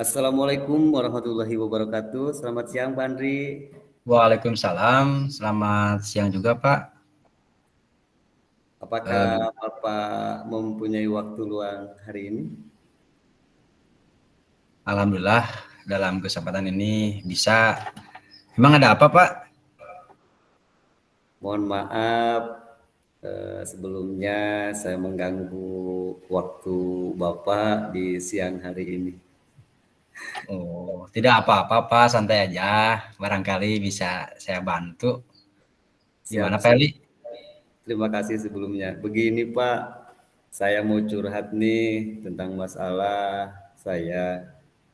Assalamualaikum warahmatullahi wabarakatuh. Selamat siang, Pak Andri. Waalaikumsalam, selamat siang juga Pak. Apakah Eh, Bapak mempunyai waktu luang hari ini? Alhamdulillah dalam kesempatan ini bisa. Emang ada apa Pak? Mohon maaf, sebelumnya saya mengganggu waktu Bapak di siang hari ini. Oh, tidak apa-apa Pak, santai aja. Barangkali bisa saya bantu. Gimana Pak Siap-siap. Eli? Terima kasih sebelumnya. Begini, Pak, saya mau curhat nih tentang masalah saya.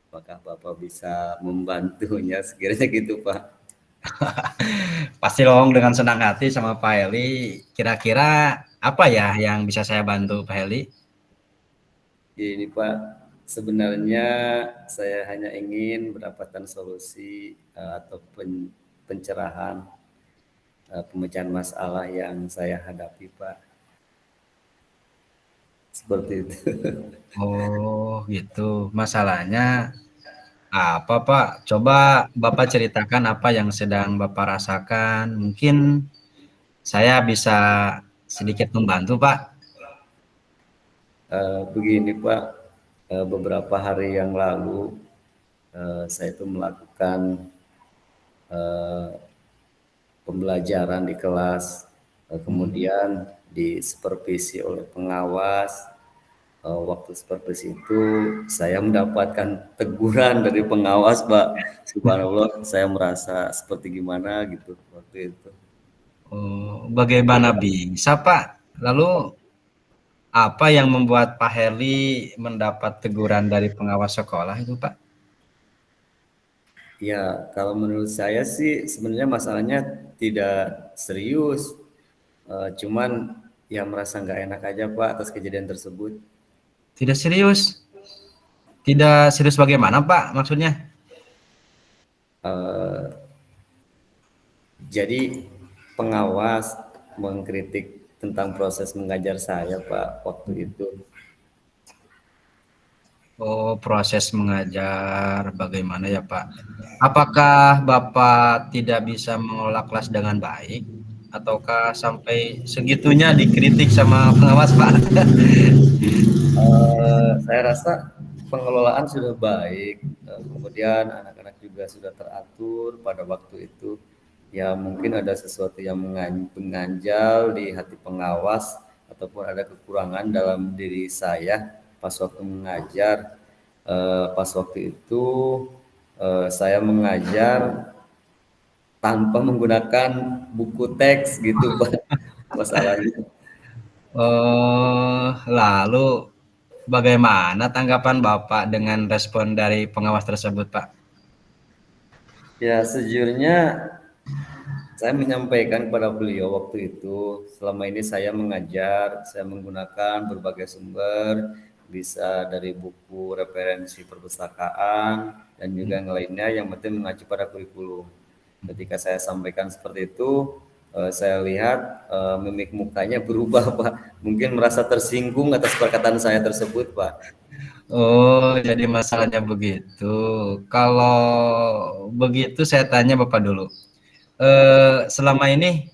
Apakah Bapak bisa membantunya sekiranya gitu, Pak? Pasti dong dengan senang hati sama Pak Eli. Kira-kira apa ya yang bisa saya bantu Pak Eli? Ini Pak, sebenarnya saya hanya ingin mendapatkan solusi atau pencerahan pemecahan masalah yang saya hadapi Pak. Seperti itu. Oh gitu, masalahnya apa Pak? Coba Bapak ceritakan apa yang sedang Bapak rasakan. Mungkin saya bisa sedikit membantu, Pak. Begini Pak, beberapa hari yang lalu saya itu melakukan eh, pembelajaran di kelas, Hmm. kemudian disupervisi oleh pengawas. Waktu supervisi itu saya mendapatkan teguran dari pengawas, Pak. Subhanallah, saya merasa seperti gimana gitu waktu itu. Oh, bagaimana bisa, Pak? Lalu apa yang membuat Pak Heli mendapat teguran dari pengawas sekolah itu, Pak? Ya, kalau menurut saya sih sebenarnya masalahnya tidak serius. Cuman ya merasa nggak enak aja, Pak, atas kejadian tersebut. Tidak serius. Tidak serius bagaimana, Pak? Maksudnya? Eh, jadi pengawas mengkritik tentang proses mengajar saya, Pak, waktu itu. Oh, proses mengajar bagaimana ya, Pak? Apakah Bapak tidak bisa mengelola kelas dengan baik? Ataukah sampai segitunya dikritik sama pengawas, Pak? Saya rasa pengelolaan sudah baik, kemudian anak-anak juga sudah teratur pada waktu itu. Ya mungkin ada sesuatu yang mengganjal di hati pengawas ataupun ada kekurangan dalam diri saya pas waktu mengajar. Pas waktu itu saya mengajar tanpa menggunakan buku teks gitu Pak masalahnya. Lalu bagaimana tanggapan Bapak dengan respon dari pengawas tersebut, Pak? Ya sejujurnya saya menyampaikan kepada beliau waktu itu, selama ini saya mengajar, saya menggunakan berbagai sumber, bisa dari buku referensi perpustakaan, dan juga yang lainnya, yang penting mengacu pada kurikulum. Ketika saya sampaikan seperti itu, saya lihat mimik mukanya berubah, Pak. Mungkin merasa tersinggung atas perkataan saya tersebut, Pak. Oh, jadi masalahnya begitu. Kalau begitu saya tanya Bapak dulu. Selama ini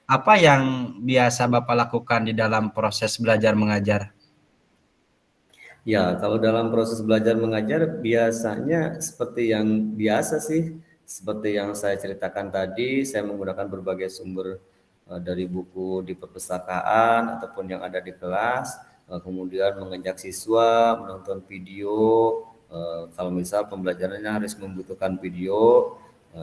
apa yang biasa Bapak lakukan di dalam proses belajar mengajar? Ya, kalau dalam proses belajar mengajar biasanya seperti yang biasa sih, seperti yang saya ceritakan tadi, saya menggunakan berbagai sumber dari buku di perpustakaan ataupun yang ada di kelas, kemudian mengajak siswa menonton video, kalau misal pembelajarannya harus membutuhkan video,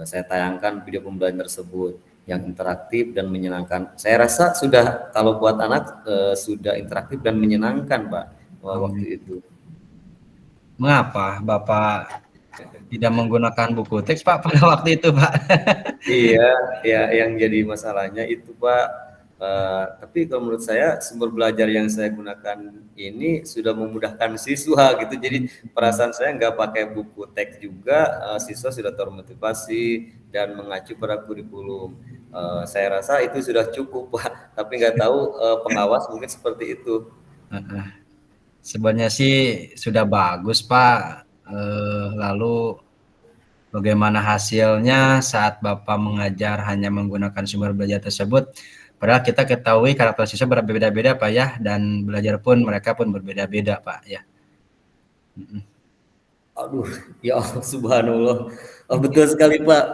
saya tayangkan video pembelajaran tersebut yang interaktif dan menyenangkan. Saya rasa sudah kalau buat anak sudah interaktif dan menyenangkan, Pak. Waktu itu. Mengapa Bapak tidak menggunakan buku teks, Pak, pada waktu itu, Pak? Iya, ya yang jadi masalahnya itu Pak. Tapi kalau menurut saya sumber belajar yang saya gunakan ini sudah memudahkan siswa gitu. Jadi perasaan saya nggak pakai buku teks juga, siswa sudah termotivasi dan mengacu pada kurikulum. Saya rasa itu sudah cukup Pak. Tapi nggak tahu pengawas mungkin seperti itu. Sebenarnya sih sudah bagus, Pak. lalu bagaimana hasilnya saat Bapak mengajar hanya menggunakan sumber belajar tersebut. Padahal kita ketahui karakter siswa berbeda-beda Pak ya, dan belajar pun mereka pun berbeda-beda Pak ya. Aduh, ya Allah, subhanallah. Oh, betul sekali Pak.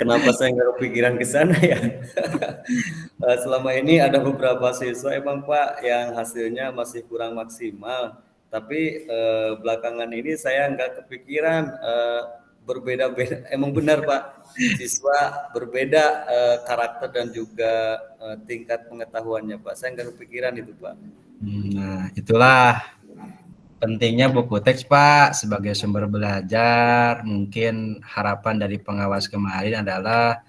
Kenapa saya nggak kepikiran ke sana ya? Selama ini ada beberapa siswa emang Pak yang hasilnya masih kurang maksimal. Tapi belakangan ini saya nggak kepikiran berbeda-beda. Emang benar Pak, siswa berbeda karakter dan juga tingkat pengetahuannya Pak. Saya nggak kepikiran itu Pak. Nah, itulah pentingnya buku teks Pak sebagai sumber belajar. Mungkin harapan dari pengawas kemarin adalah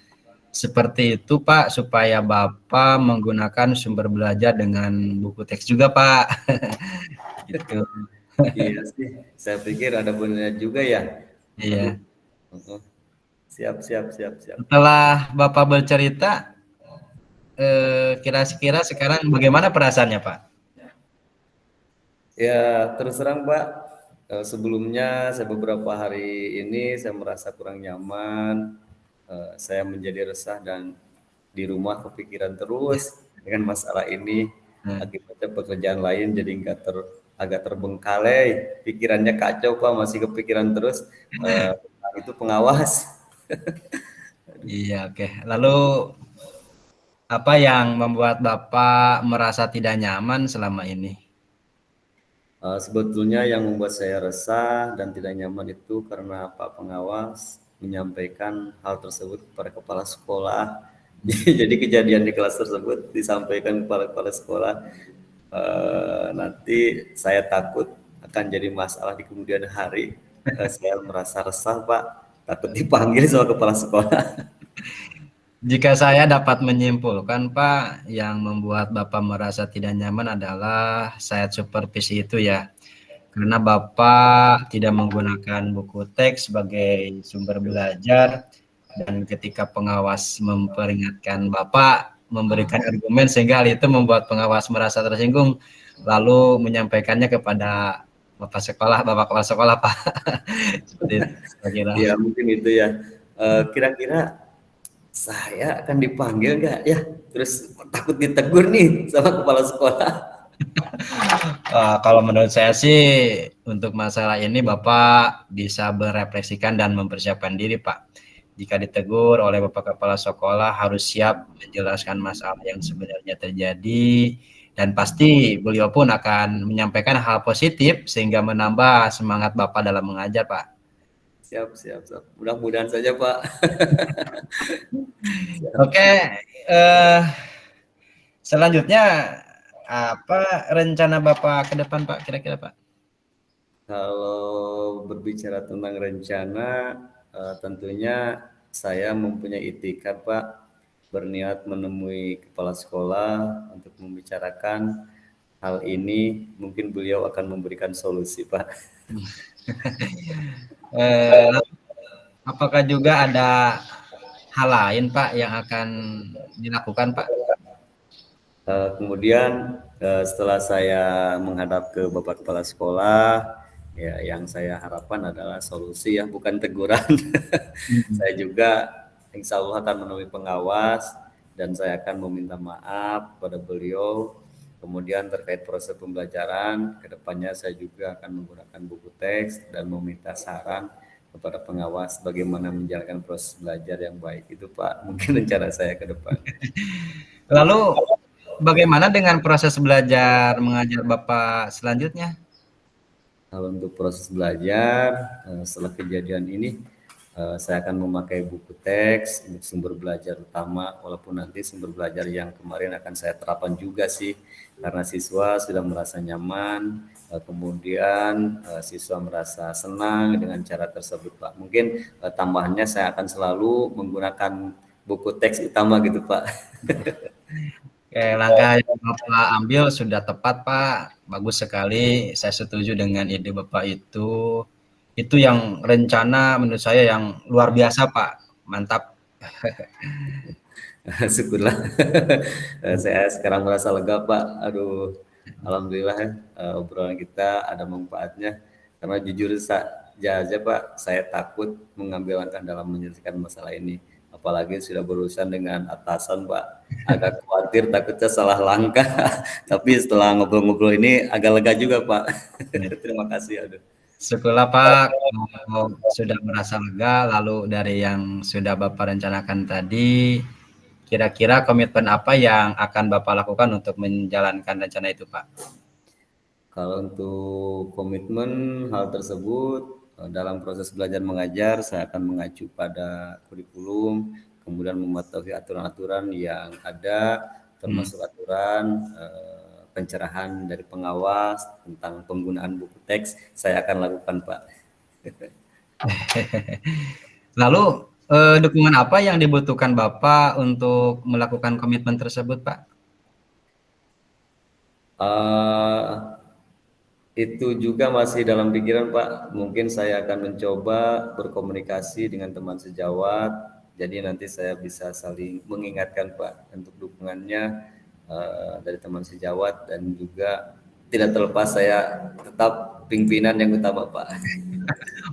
seperti itu Pak, supaya Bapak menggunakan sumber belajar dengan buku teks juga Pak. Gitu. Iya sih, saya pikir ada benernya juga ya. Aduh, Iya. heeh. Siap, siap, siap, siap. Setelah Bapak bercerita, kira-kira sekarang bagaimana perasaannya Pak? Ya, terus terang Pak, sebelumnya saya beberapa hari ini saya merasa kurang nyaman, saya menjadi resah dan di rumah kepikiran terus dengan masalah ini. Nah, Akibatnya pekerjaan lain jadi agak terbengkalai, pikirannya kacau Pak, masih kepikiran terus tentang itu pengawas. iya oke. Lalu apa yang membuat Bapak merasa tidak nyaman selama ini? Sebetulnya yang membuat saya resah dan tidak nyaman itu karena Pak Pengawas menyampaikan hal tersebut kepada kepala sekolah. Jadi kejadian di kelas tersebut disampaikan kepada kepala sekolah. Nanti saya takut akan jadi masalah di kemudian hari. Saya merasa resah Pak, takut dipanggil sama kepala sekolah. Jika saya dapat menyimpulkan Pak, yang membuat Bapak merasa tidak nyaman adalah site supervisi itu ya. Karena Bapak tidak menggunakan buku teks sebagai sumber belajar, dan ketika pengawas memperingatkan Bapak, memberikan argumen sehingga hal itu membuat pengawas merasa tersinggung, lalu menyampaikannya kepada Bapak kepala sekolah Pak. Seperti itu saya kira. Ya mungkin itu ya. Kira-kira saya akan dipanggil nggak ya? Terus takut ditegur nih sama kepala sekolah. Kalau menurut saya sih untuk masalah ini Bapak bisa berefleksikan dan mempersiapkan diri Pak. Jika ditegur oleh Bapak Kepala Sekolah harus siap menjelaskan masalah yang sebenarnya terjadi, dan pasti beliau pun akan menyampaikan hal positif sehingga menambah semangat Bapak dalam mengajar Pak. Siap, siap, siap. Mudah-mudahan saja Pak. Siap, Oke, siap. eh, selanjutnya apa rencana Bapak ke depan Pak kira-kira Pak? Kalau berbicara tentang rencana, tentunya saya mempunyai itikad Pak, berniat menemui kepala sekolah untuk membicarakan hal ini. Mungkin beliau akan memberikan solusi Pak. Lalu apakah juga ada hal lain Pak yang akan dilakukan Pak? Kemudian setelah saya menghadap ke Bapak Kepala Sekolah, ya yang saya harapkan adalah solusi ya, bukan teguran. Saya juga insya Allah akan menemui pengawas dan saya akan meminta maaf kepada beliau. Kemudian terkait proses pembelajaran, kedepannya saya juga akan menggunakan buku teks dan meminta saran kepada pengawas bagaimana menjalankan proses belajar yang baik. Itu Pak, mungkin rencana saya ke depan. Lalu bagaimana dengan proses belajar mengajar Bapak selanjutnya? Kalau untuk proses belajar, setelah kejadian ini, saya akan memakai buku teks untuk sumber belajar utama, walaupun nanti sumber belajar yang kemarin akan saya terapkan juga sih, karena siswa sudah merasa nyaman, kemudian siswa merasa senang dengan cara tersebut, Pak. Mungkin tambahannya saya akan selalu menggunakan buku teks utama gitu, Pak. Oke, langkah yang Bapak ambil sudah tepat Pak, bagus sekali. Saya setuju dengan ide Bapak itu. Itu yang rencana menurut saya yang luar biasa Pak, mantap. Syukurlah. Saya sekarang merasa lega, Pak. Aduh, alhamdulillah ya, obrolan kita ada manfaatnya. Karena jujur aja Pak, saya takut mengambil langkah dalam menyelesaikan masalah ini. Apalagi sudah berurusan dengan atasan Pak, agak khawatir takutnya salah langkah. Tapi setelah ngobrol-ngobrol ini agak lega juga Pak. Terima kasih. Aduh. Syukurlah Pak, kalau sudah merasa lega, lalu dari yang sudah Bapak rencanakan tadi, kira-kira komitmen apa yang akan Bapak lakukan untuk menjalankan rencana itu Pak? Kalau untuk komitmen hal tersebut dalam proses belajar mengajar saya akan mengacu pada kurikulum, kemudian mematuhi aturan-aturan yang ada, termasuk aturan pencerahan dari pengawas tentang penggunaan buku teks, saya akan lakukan Pak. Lalu dukungan apa yang dibutuhkan Bapak untuk melakukan komitmen tersebut Pak? Itu juga masih dalam pikiran Pak. Mungkin saya akan mencoba berkomunikasi dengan teman sejawat. Jadi nanti saya bisa saling mengingatkan Pak untuk dukungannya dari teman sejawat, dan juga tidak terlepas saya tetap pimpinan yang utama Pak.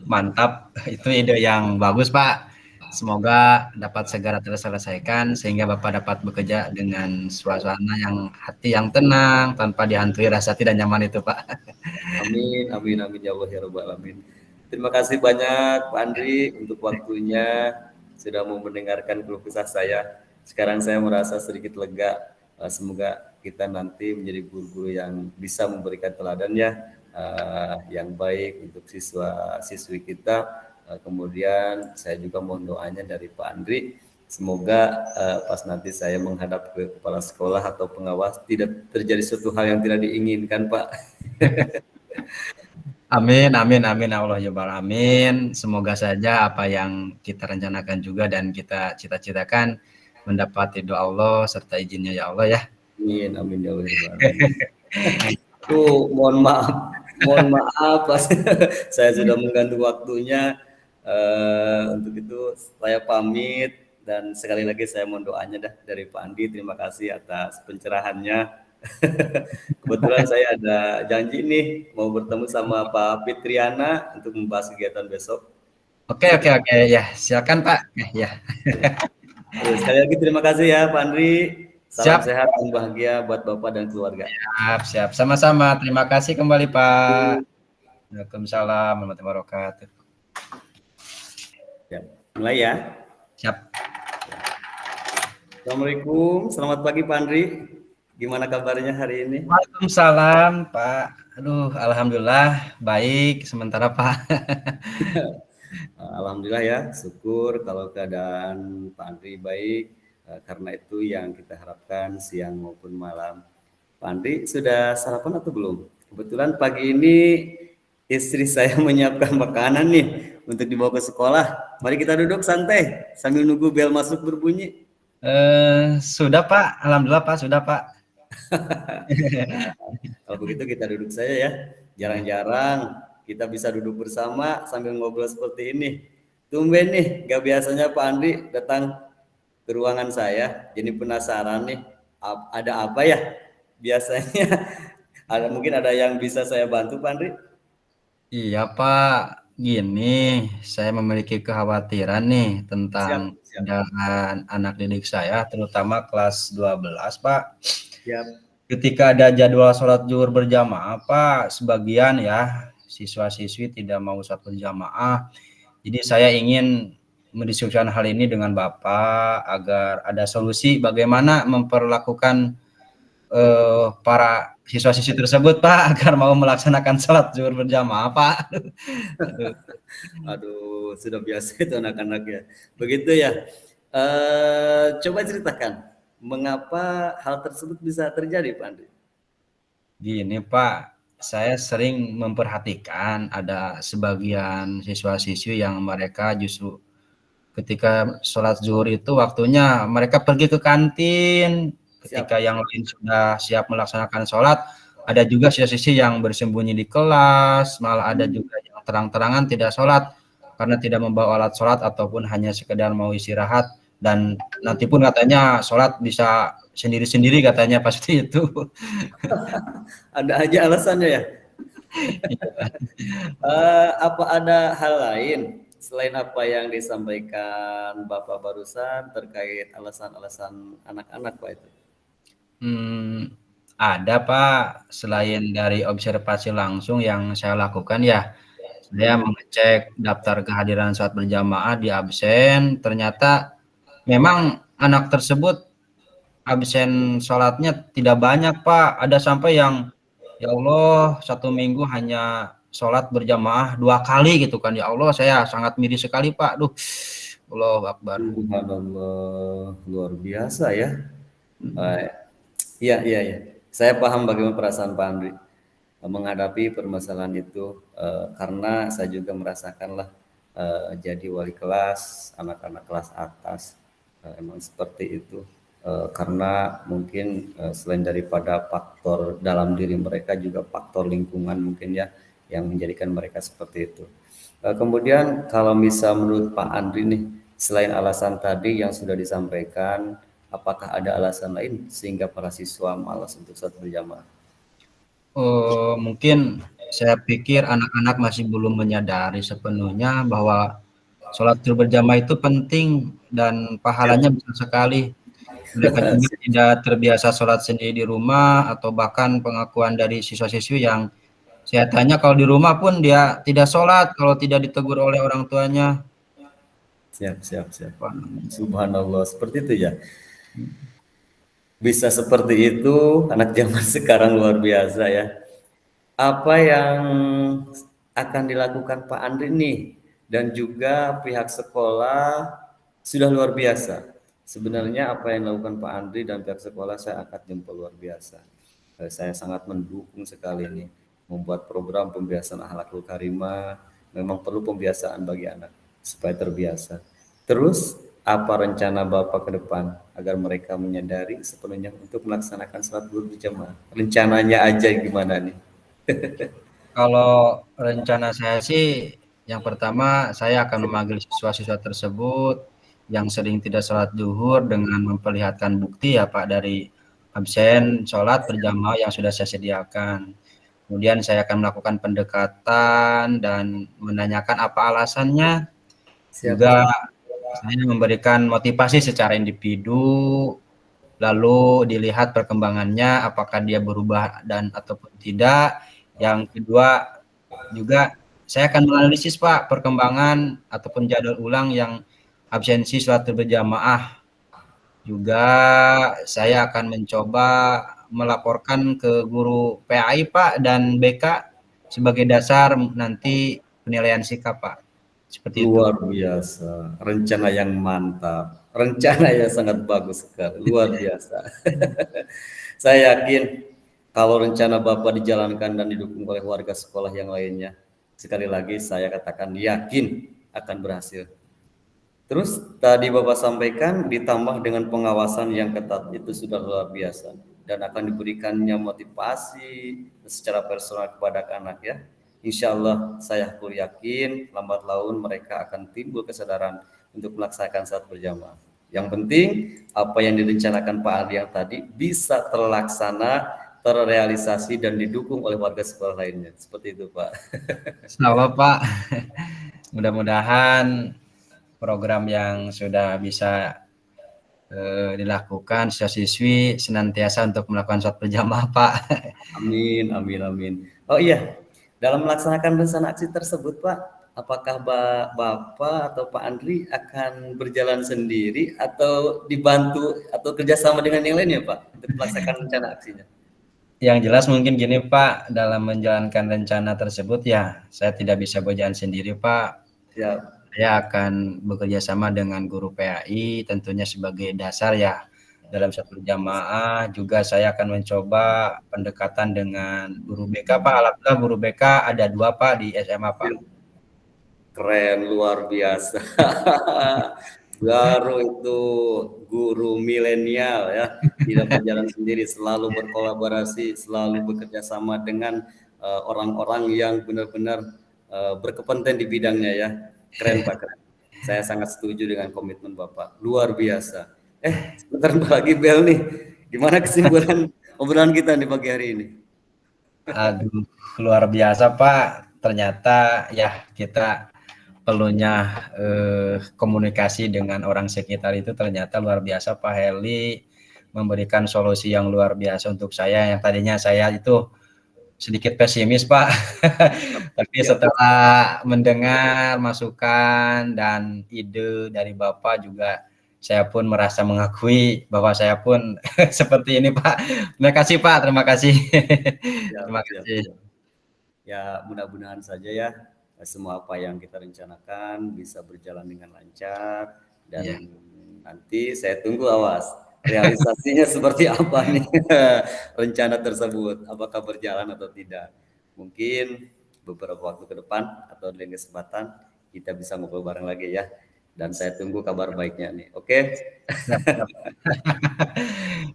Mantap, itu ide yang bagus Pak. Semoga dapat segera terselesaikan sehingga Bapak dapat bekerja dengan suasana yang hati yang tenang tanpa dihantui rasa tidak nyaman itu Pak. Amin, amin, amin ya Allah ya Rabbal alamin. Terima kasih banyak Pak Andri untuk waktunya, sudah mau mendengarkan keluh kesah saya. Sekarang saya merasa sedikit lega. Semoga kita nanti menjadi guru-guru yang bisa memberikan teladan ya, yang baik untuk siswa-siswi kita. Kemudian saya juga mohon doanya dari Pak Andri. Semoga pas nanti saya menghadap ke kepala sekolah atau pengawas tidak terjadi suatu hal yang tidak diinginkan Pak. Amin, amin, amin, Allah ya amin. Semoga saja apa yang kita rencanakan juga dan kita cita-citakan mendapat ridho Allah serta izinnya ya Allah ya. Amin, amin ya Allah. Mohon maaf, saya sudah mengganggu waktunya. Untuk itu saya pamit, dan sekali lagi saya mohon doanya dah dari Pak Andi. Terima kasih atas pencerahannya. Kebetulan saya ada janji nih mau bertemu sama Pak Fitriana untuk membahas kegiatan besok. Oke, ya silakan Pak. Ya. Sekali lagi terima kasih ya Pak Andri. Salam Siap. sehat dan bahagia buat Bapak dan keluarga. Siap. Sama-sama. Terima kasih kembali Pak. Waalaikumsalam warahmatullahi wabarakatuh. Ya, mulai ya. Siap. Assalamualaikum, selamat pagi Pak Andri. Gimana kabarnya hari ini? Waalaikumsalam Pak. Aduh, alhamdulillah baik sementara Pak. Alhamdulillah ya, syukur kalau keadaan Pak Andri baik, karena itu yang kita harapkan siang maupun malam. Pak Andri sudah sarapan atau belum? Kebetulan pagi ini istri saya menyiapkan makanan nih untuk dibawa ke sekolah. Mari kita duduk santai sambil nunggu bel masuk berbunyi. Sudah Pak, alhamdulillah Pak, sudah Pak. Kalau begitu kita duduk saja ya. Jarang-jarang kita bisa duduk bersama sambil ngobrol seperti ini. Tumben nih, gak biasanya Pak Andri datang ke ruangan saya. Jadi penasaran nih, ada apa ya? Biasanya mungkin ada yang bisa saya bantu Pak Andri? Iya Pak, gini, saya memiliki kekhawatiran nih tentang Siap. anak didik saya, terutama kelas 12 Pak. Siap. Ketika ada jadwal sholat zuhur berjamaah Pak, sebagian ya siswa-siswi tidak mau sholat berjamaah. Jadi saya ingin mendiskusikan hal ini dengan Bapak agar ada solusi bagaimana memperlakukan para siswa-siswi tersebut Pak agar mau melaksanakan sholat zuhur berjamaah Pak. Aduh, sudah biasa itu anak-anak ya. Begitu ya. Coba ceritakan mengapa hal tersebut bisa terjadi Pak Andri? Gini Pak, saya sering memperhatikan ada sebagian siswa-siswi yang mereka justru ketika sholat zuhur itu waktunya mereka pergi ke kantin. Ketika yang lain sudah siap melaksanakan sholat, ada juga siswa-siswi yang bersembunyi di kelas, malah ada juga yang terang-terangan tidak sholat karena tidak membawa alat sholat ataupun hanya sekedar mau istirahat, dan nanti pun katanya sholat bisa sendiri-sendiri katanya pasti itu. Ada aja alasannya ya. Apa ada hal lain selain apa yang disampaikan Bapak barusan terkait alasan-alasan anak-anak Pak itu? Hmm, ada Pak, selain dari observasi langsung yang saya lakukan ya, saya Hmm, mengecek daftar kehadiran saat berjamaah di absen, ternyata memang anak tersebut absen sholatnya tidak banyak Pak, ada sampai yang ya Allah 1 minggu hanya sholat berjamaah 2 kali gitu kan, ya Allah saya sangat miris sekali Pak, duh, Allahu Akbar. Subhanallah, luar biasa ya. Eh, Iya, iya, iya. Saya paham bagaimana perasaan Pak Andri menghadapi permasalahan itu karena saya juga merasakanlah jadi wali kelas anak-anak kelas atas emang seperti itu. Karena mungkin selain daripada faktor dalam diri mereka juga faktor lingkungan mungkin ya yang menjadikan mereka seperti itu. Kemudian kalau misal menurut Pak Andri nih, selain alasan tadi yang sudah disampaikan, apakah ada alasan lain sehingga para siswa malas untuk sholat berjamaah? Mungkin saya pikir anak-anak masih belum menyadari sepenuhnya bahwa sholat berjamaah itu penting dan Siap, pahalanya besar sekali. Mereka juga siap, tidak terbiasa sholat sendiri di rumah atau bahkan pengakuan dari siswa-siswi yang saya tanya kalau di rumah pun dia tidak sholat kalau tidak ditegur oleh orang tuanya. siap, siap, siap. Subhanallah, seperti itu ya. Bisa seperti itu, anak zaman sekarang luar biasa ya. Apa yang akan dilakukan Pak Andri nih dan juga pihak sekolah sudah luar biasa. Sebenarnya apa yang dilakukan Pak Andri dan pihak sekolah saya angkat jempol luar biasa. Saya sangat mendukung sekali ini membuat program pembiasaan akhlakul karimah. Memang perlu pembiasaan bagi anak supaya terbiasa. Terus apa rencana Bapak ke depan agar mereka menyadari sepenuhnya untuk melaksanakan sholat berjamaah? Rencananya aja gimana nih? Kalau rencana saya sih, yang pertama saya akan memanggil siswa-siswa tersebut yang sering tidak sholat zuhur dengan memperlihatkan bukti ya Pak dari absen sholat berjamaah yang sudah saya sediakan. Kemudian saya akan melakukan pendekatan dan menanyakan apa alasannya. Siap, Juga siap. saya memberikan motivasi secara individu, lalu dilihat perkembangannya apakah dia berubah dan ataupun tidak. Yang kedua juga saya akan menganalisis Pak perkembangan ataupun jadwal ulang yang absensi suatu berjamaah. Juga saya akan mencoba melaporkan ke guru PAI Pak dan BK sebagai dasar nanti penilaian sikap Pak. Seperti itu. Luar biasa. Rencana yang mantap. Rencana yang sangat bagus sekali. Luar biasa. Saya yakin kalau rencana Bapak dijalankan dan didukung oleh warga sekolah yang lainnya, sekali lagi saya katakan yakin akan berhasil. Terus tadi Bapak sampaikan ditambah dengan pengawasan yang ketat itu sudah luar biasa dan akan diberikannya motivasi secara personal kepada anak ya. Insya Allah saya yakin lambat laun mereka akan timbul kesadaran untuk melaksanakan saat berjamaah. Yang penting apa yang direncanakan Pak Adi yang tadi bisa terlaksana, terrealisasi dan didukung oleh warga sekolah lainnya. Seperti itu Pak. Insya Pak, mudah-mudahan program yang sudah bisa dilakukan siswa-siswi senantiasa untuk melakukan sholat berjamaah Pak. Amin, amin, amin. Oh iya, dalam melaksanakan rencana aksi tersebut, Pak, apakah Bapak atau Pak Andri akan berjalan sendiri atau dibantu atau kerjasama dengan yang lainnya, Pak, untuk melaksanakan rencana aksinya? Yang jelas mungkin gini Pak, dalam menjalankan rencana tersebut ya saya tidak bisa berjalan sendiri Pak. Ya, Saya akan bekerja sama dengan guru PAI tentunya sebagai dasar ya dalam satu jamaah. Juga saya akan mencoba pendekatan dengan guru BK Pak. Alhamdulillah guru BK ada 2 Pak di SMA Pak. keren, luar biasa. Baru itu guru milenial ya, tidak berjalan sendiri, selalu berkolaborasi, selalu bekerja sama dengan orang-orang yang benar-benar berkompeten di bidangnya ya. Keren Pak, keren. Saya sangat setuju dengan komitmen Bapak. Luar biasa. Sebentar lagi bel nih. Gimana kesimpulan obrolan kita di pagi hari ini? Aduh, luar biasa Pak. Ternyata ya kita perlunya komunikasi dengan orang sekitar itu ternyata luar biasa Pak Heli memberikan solusi yang luar biasa untuk saya yang tadinya saya itu sedikit pesimis Pak. Tapi Siap. setelah mendengar masukan dan ide dari Bapak juga saya pun merasa mengakui bahwa saya pun seperti ini Pak. Terima kasih Pak, terima kasih. Siap, Terima siap, kasih. siap. Ya, mudah-mudahan saja ya semua apa yang kita rencanakan bisa berjalan dengan lancar Iya. dan nanti saya tunggu awas realisasinya seperti apa nih rencana tersebut, apakah berjalan atau tidak. Mungkin beberapa waktu ke depan atau lain kesempatan kita bisa ngobrol bareng lagi ya. Dan saya tunggu kabar baiknya nih. Oke? Siap, siap.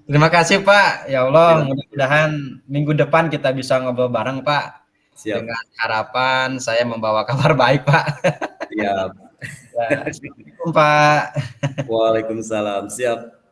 Terima kasih Pak. Ya Allah, Siap, mudah-mudahan minggu depan kita bisa ngobrol bareng Pak. Dengan siap, harapan saya membawa kabar baik Pak. siap. Ya, Assalamualaikum Pak. Waalaikumsalam. Siap.